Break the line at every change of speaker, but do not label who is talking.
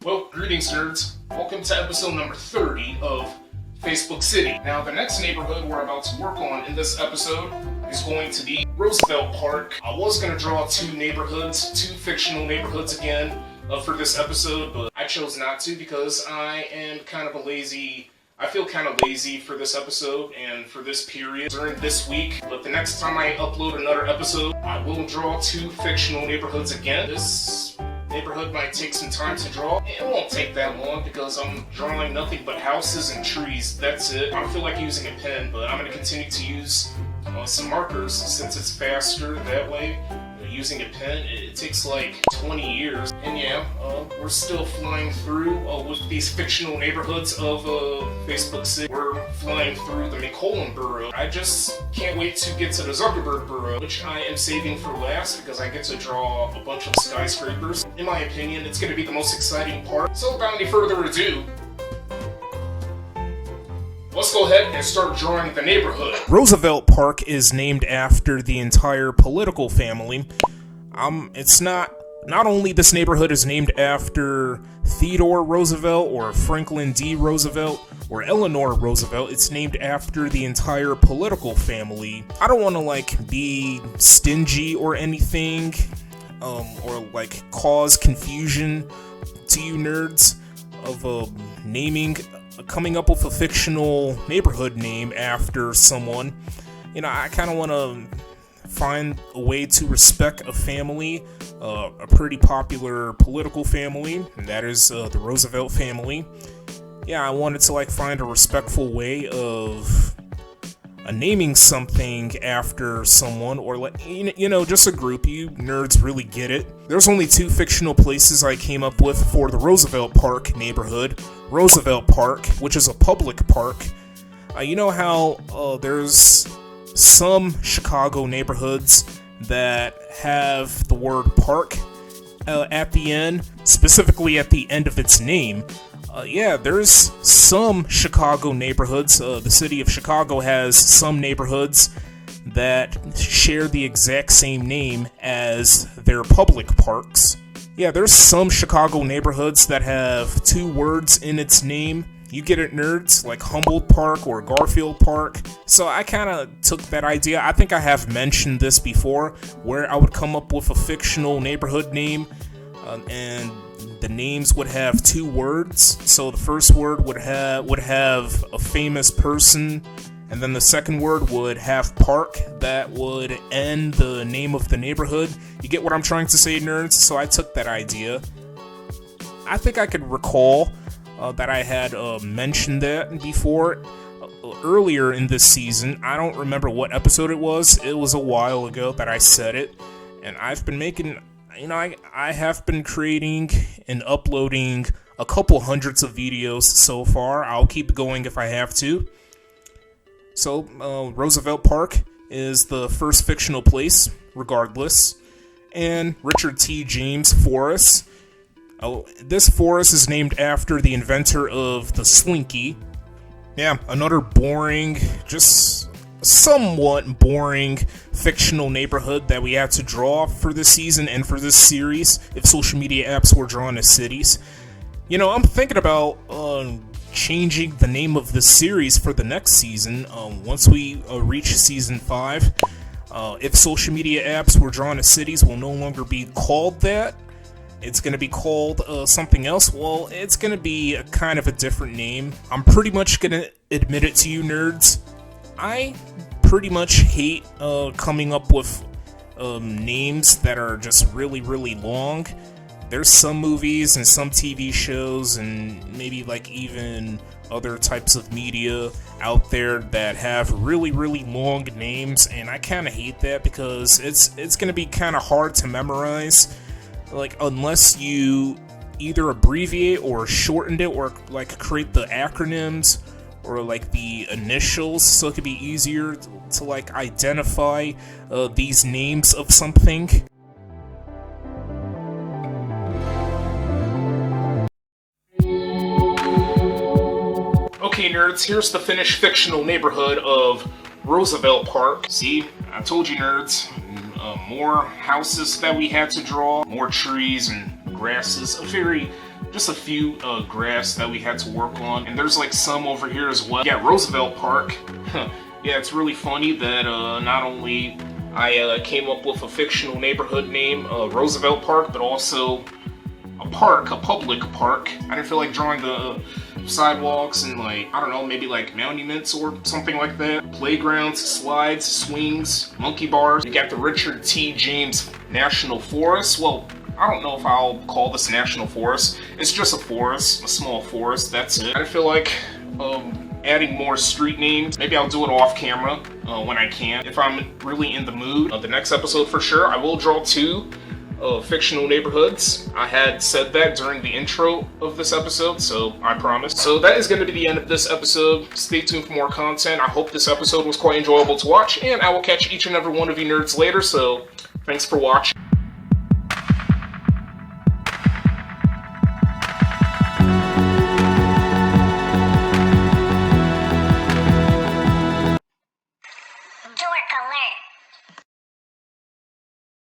Well, greetings nerds. Welcome to episode number 30 of Facebook City. Now, the next neighborhood we're about to work on in this episode is going to be Roosevelt Park. I was going to draw two fictional neighborhoods again for this episode, but I chose not to because I feel kind of lazy for this episode and for this period during this week. But the next time I upload another episode, I will draw two fictional neighborhoods again. This neighborhood might take some time to draw. It won't take that long because I'm drawing nothing but houses and trees. That's it. I don't feel like using a pen, but I'm going to continue to use some markers since it's faster that way. Using a pen, it takes like 20 years. And yeah, we're still flying through with these fictional neighborhoods of Facebook City. We're flying through the McCollum borough. I just can't wait to get to the Zuckerberg borough, which I am saving for last because I get to draw a bunch of skyscrapers. In my opinion, it's going to be the most exciting part. So without any further ado, let's go ahead and start drawing the neighborhood.
Roosevelt Park is named after the entire political family. It's not only this neighborhood is named after Theodore Roosevelt or Franklin D. Roosevelt or Eleanor Roosevelt, it's named after the entire political family. I don't want to be stingy or anything, or cause confusion to you nerds of coming up with a fictional neighborhood name after someone. I kind of want to find a way to respect a family, a pretty popular political family, and that is the Roosevelt family. Yeah, I wanted to find a respectful way of naming something after someone, or just a group. You nerds really get it. There's only two fictional places I came up with for the Roosevelt Park neighborhood. Roosevelt Park, which is a public park. You know how there's some Chicago neighborhoods that have the word park at the end, specifically at the end of its name. Yeah, there's some Chicago neighborhoods. The city of Chicago has some neighborhoods that share the exact same name as their public parks. Yeah, there's some Chicago neighborhoods that have two words in its name. You get it, nerds, like Humboldt Park or Garfield Park. So I kind of took that idea. I think I have mentioned this before, where I would come up with a fictional neighborhood name, and the names would have two words. So the first word would have a famous person, and then the second word would have park. That would end the name of the neighborhood. You get what I'm trying to say, nerds? So I took that idea. I think I could recall that I had mentioned that before earlier in this season. I don't remember what episode it was. It was a while ago that I said it, and I've been making, I have been creating and uploading a couple hundreds of videos so far. I'll keep going if I have to. So, Roosevelt Park is the first fictional place, regardless, and Richard T. James Forrest. Oh, this forest is named after the inventor of the Slinky. Yeah, another boring, just somewhat boring fictional neighborhood that we had to draw for this season and for this series if social media apps were drawn as cities. I'm thinking about changing the name of the series for the next season once we reach season 5. If social media apps were drawn as cities, will no longer be called that. It's going to be called something else. Well, it's going to be a kind of a different name. I'm pretty much going to admit it to you nerds. I pretty much hate coming up with names that are just really, really long. There's some movies and some TV shows and maybe even other types of media out there that have really, really long names, and I kind of hate that because it's going to be kind of hard to memorize. Unless you either abbreviate or shorten it or create the acronyms or the initials so it could be easier to identify these names of something. Okay nerds, here's the finished fictional neighborhood of Roosevelt Park. See, I told you nerds. More houses that we had to draw, more trees and grasses, a very
just a few graphs that we had to work on, and there's like some over here as well. Yeah, Roosevelt Park. Yeah, it's really funny that not only I came up with a fictional neighborhood name, Roosevelt Park, but also a park, a public park. I didn't feel like drawing the sidewalks and like, I don't know, maybe like monuments or something like that. Playgrounds, slides, swings, monkey bars. You got the Richard T. James National Forest. Well, I don't know if I'll call this National Forest. It's just a forest, a small forest, that's it. I feel like adding more street names. Maybe I'll do it off camera when I can. If I'm really in the mood. The next episode for sure, I will draw 2 fictional neighborhoods. I had said that during the intro of this episode, so I promise. So that is going to be the end of this episode. Stay tuned for more content. I hope this episode was quite enjoyable to watch, and I will catch each and every one of you nerds later, so thanks for watching.